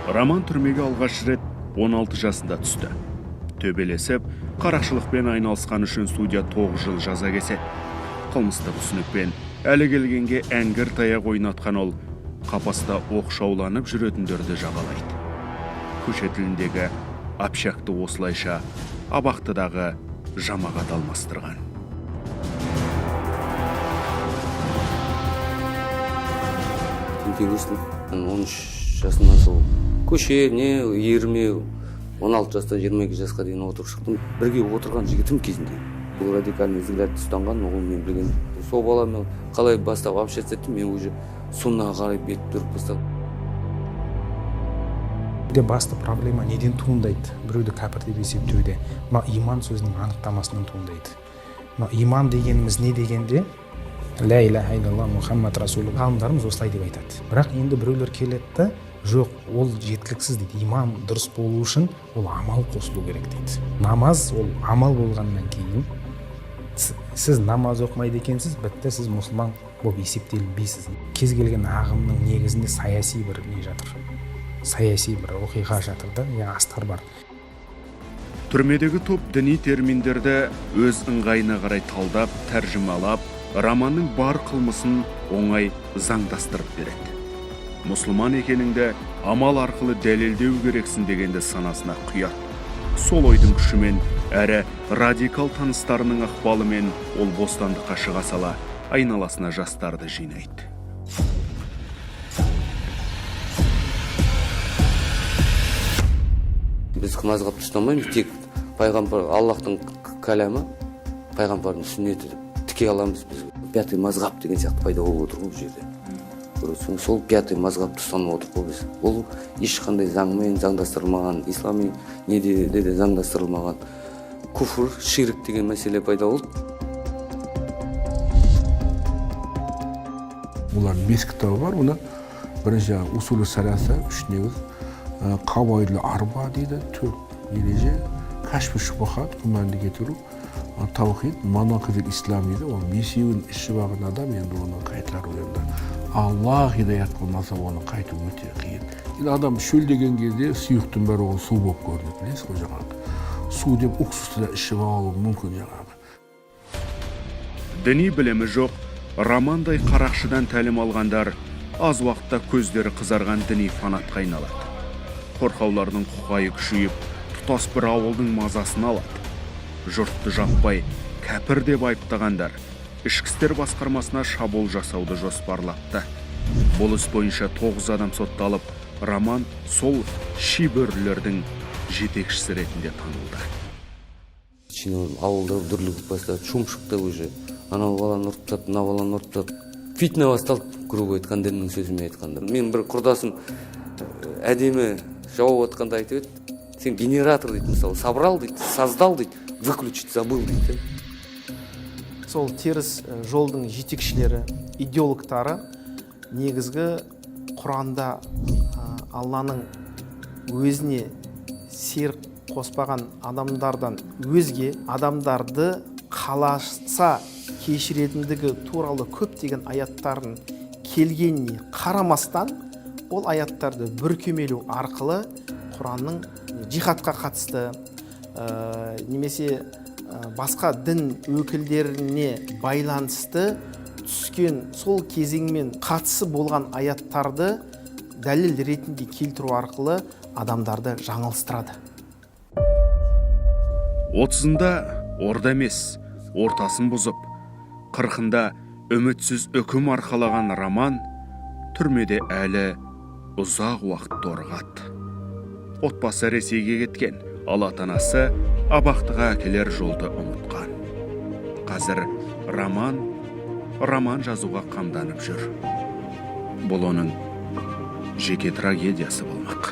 Роман түрмеге алғаш рет 16 жасында түсті. Төбелесіп, қарақшылықпен айналысқан үшін судья 9 жыл жаза кеседі. Қылмыстық түсінікпен әлі келгенге әңгір таяқ ойнатқан ол қапаста оқшауланып жүретіндерді жағалайды. Көше тіліндегі общакты осылайша абақтыдағы жамағат алмастырған. Өстім. 13 жасынан сол көше, не, ермеу, 16 жаста 22 жасқа дейін отырып шықтым. Бірге отырған жігітім кезінде. Бұл радикальный взгляд ұстанған, ол мен білген. Сол баламен қалай бастап общаться еттім, мен уже сонына қарай бет тұрып бастадым. Басты проблема неден туындайды? Біреуді кәпір деп есептеуде. Иман сөзінің анықтамасынан туындайды. Иман дегеніміз не дегенде? Ля иляха илlallah Мұхаммад Расулу. Ғалымдарымыз осылай деп айтады. Бірақ енді біреулер келеді, жоқ, ол жеткіліксіз дейді. Иман дұрыс болу үшін ол амал қосылу керек дейді. Намаз ол амал болғаннан кейін сіз намаз оқымайды екенсіз, бітті, сіз мұсылман болып есептелінбейсіз. Кез келген ағымның негізінде саяси бір не жатыр. Саяси бір оқиға жатыр да, астар бар. Түрмедегі топ діни терминдерді өз ыңғайына қарай талдап, тәржімалап, романның бар қылмысын оңай заңдастырып береді. Мұсылман екеніңді амал арқылы дәлелдеу керексің дегенді санасына құяды. Сол ойдың күшімен әрі радикал таныстарының ықпалымен ол бостандыққа шыға сала айналасына жастарды жинайды. Біз мазғапты ұстамаймыз, тек пайғамбар Аллахтың кәләмі, пайғамбардың сүннеті деп тіке аламыз біз. Пятый мазғап деген сияқты пайда болып отыр бұл жерде. Сол пятый мазғапты ұстанып отыр біз. Ол ешқандай заңмен заңдастырылмаған, ислами неде де заңдастырылмаған күфір, ширк деген мәселе пайда болды. Олардың 5 кітабы бар, оны бірінші усулы сараса, 3 негіз, қауайлы арба дейді, 4 ереже, кәшфі шубахат, күмәнді кетіру, таухид, манақидил ислам дейді, ол 5-еуін іші бағын адам, енді оның қайтылар ойында. Аллах хидаят қылмаса, оны қайту өте қиын. Енді адам шөлдеген кезде сүйіктің бәрі ол су болып көрінеді, білесіз ғой жаңағы. Су деп уксусты да ішіп алу мүмкін жаңағы. Діни білімі жоқ, романдай қарақшыдан тәлім алғандар аз уақытта көздері қызарған діни фанатқа айналады. Қорқаулардың құқайы күшейіп, тұтас бір ауылдың мазасын алады. Жұртты жаппай кәпір деп айыптағандар ішкі істер басқармасына шабуыл жасауды жоспарлапты. Бұл іс бойынша 9 адам сотталып, Роман сол шибөрлердің жетекшісі ретінде танылды. Ауылда дүрлігіп бастады, шум шықты уже. Анау баланы ұрып тастады, мына баланы ұрып тастады. Фитна басталды, грубо айтқан, діннің сөзімен айтқанда. Мен бір құрдасым әдемі жауап атқанда айтып еді, сен генератор дейді, мысалы, собрал дейді, создал дейді, выключить забыл дейді. Сол теріс жолдың жетекшілері, идеологтары негізгі Құранда Алланың өзіне серік қоспаған адамдардан өзге адамдарды қаласа кешіретіндігі туралы көптеген аяттардың келгеніне қарамастан, ол аяттарды бүркемелеу арқылы Құранның жихадқа қатысты, немесе басқа дін өкілдеріне байланысты түскен сол кезеңмен қатысы болған аяттарды дәлел ретінде келтіру арқылы адамдарды жаңылыстырады. 30-ында орда емес, ортасын бұзып, 40-ында үмітсіз үкім арқалаған Роман түрмеде әлі ұзақ уақыт торығады. Отбасы Ресейге кеткен, ал ата-анасы абақтыға әкелер жолды ұмытқан. Қазір роман жазуға қамданып жүр. Бұл оның жеке трагедиясы болмақ.